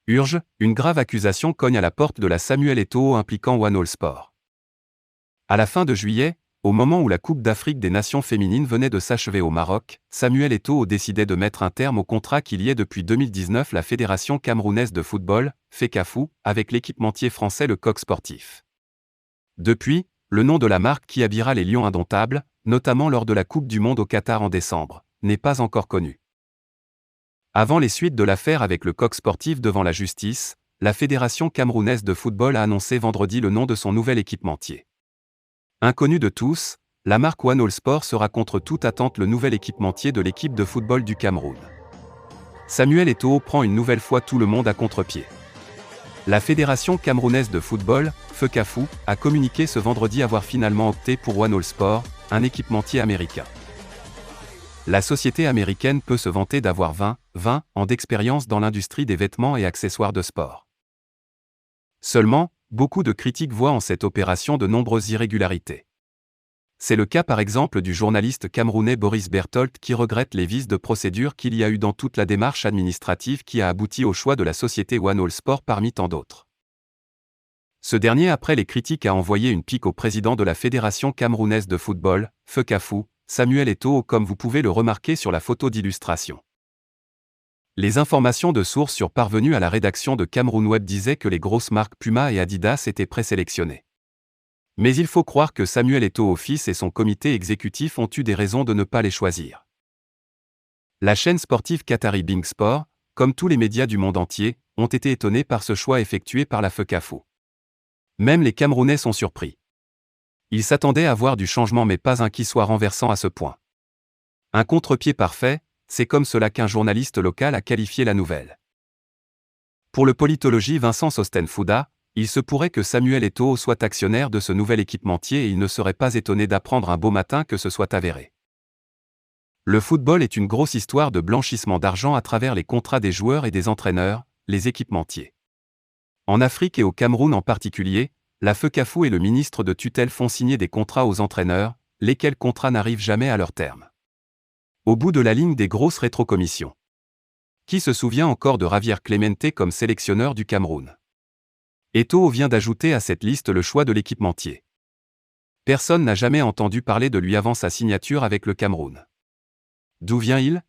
Urge, une grave accusation cogne à la porte de la Samuel Eto'o impliquant One All Sport. À la fin de juillet, au moment où la Coupe d'Afrique des Nations féminines venait de s'achever au Maroc, Samuel Eto'o décidait de mettre un terme au contrat qui liait depuis 2019 la Fédération camerounaise de football, FECAFOOT, avec l'équipementier français Le Coq Sportif. Depuis, le nom de la marque qui habillera les Lions indomptables, notamment lors de la Coupe du Monde au Qatar en décembre, n'est pas encore connu. Avant les suites de l'affaire avec le Coq Sportif devant la justice, la Fédération camerounaise de football a annoncé vendredi le nom de son nouvel équipementier. Inconnu de tous, la marque One All Sport sera contre toute attente le nouvel équipementier de l'équipe de football du Cameroun. Samuel Eto'o prend une nouvelle fois tout le monde à contre-pied. La Fédération camerounaise de football, FECAFOOT, a communiqué ce vendredi avoir finalement opté pour One All Sport, un équipementier américain. La société américaine peut se vanter d'avoir 20 ans d'expérience dans l'industrie des vêtements et accessoires de sport. Seulement, beaucoup de critiques voient en cette opération de nombreuses irrégularités. C'est le cas par exemple du journaliste camerounais Boris Berthold qui regrette les vices de procédure qu'il y a eu dans toute la démarche administrative qui a abouti au choix de la société One All Sport parmi tant d'autres. Ce dernier, après les critiques, a envoyé une pique au président de la Fédération camerounaise de football, FECAFOOT, Samuel Eto'o, comme vous pouvez le remarquer sur la photo d'illustration. Les informations de sources sur parvenues à la rédaction de Cameroun Web disaient que les grosses marques Puma et Adidas étaient présélectionnées. Mais il faut croire que Samuel Eto'o fils et son comité exécutif ont eu des raisons de ne pas les choisir. La chaîne sportive qatari BeIN Sport, comme tous les médias du monde entier, ont été étonnés par ce choix effectué par la FECAFOOT. Même les Camerounais sont surpris. Ils s'attendaient à voir du changement mais pas un qui soit renversant à ce point. Un contre-pied parfait, c'est comme cela qu'un journaliste local a qualifié la nouvelle. Pour le politologue Vincent Sosten-Fouda, il se pourrait que Samuel Eto'o soit actionnaire de ce nouvel équipementier et il ne serait pas étonné d'apprendre un beau matin que ce soit avéré. Le football est une grosse histoire de blanchissement d'argent à travers les contrats des joueurs et des entraîneurs, les équipementiers. En Afrique et au Cameroun en particulier, la FECAFOOT et le ministre de tutelle font signer des contrats aux entraîneurs, lesquels contrats n'arrivent jamais à leur terme. Au bout de la ligne des grosses rétrocommissions. Qui se souvient encore de Javier Clemente comme sélectionneur du Cameroun? Eto'o vient d'ajouter à cette liste le choix de l'équipementier. Personne n'a jamais entendu parler de lui avant sa signature avec le Cameroun. D'où vient-il?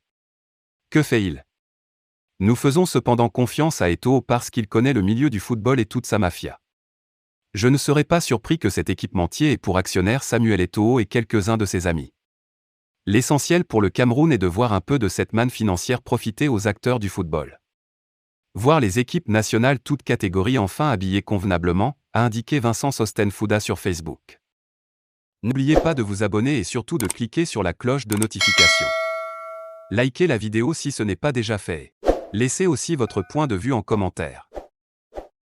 Que fait-il? Nous faisons cependant confiance à Eto'o parce qu'il connaît le milieu du football et toute sa mafia. Je ne serais pas surpris que cet équipementier ait pour actionnaire Samuel Eto'o et quelques-uns de ses amis. L'essentiel pour le Cameroun est de voir un peu de cette manne financière profiter aux acteurs du football. Voir les équipes nationales toutes catégories enfin habillées convenablement, a indiqué Vincent Sosten-Fouda sur Facebook. N'oubliez pas de vous abonner et surtout de cliquer sur la cloche de notification. Likez la vidéo si ce n'est pas déjà fait. Laissez aussi votre point de vue en commentaire.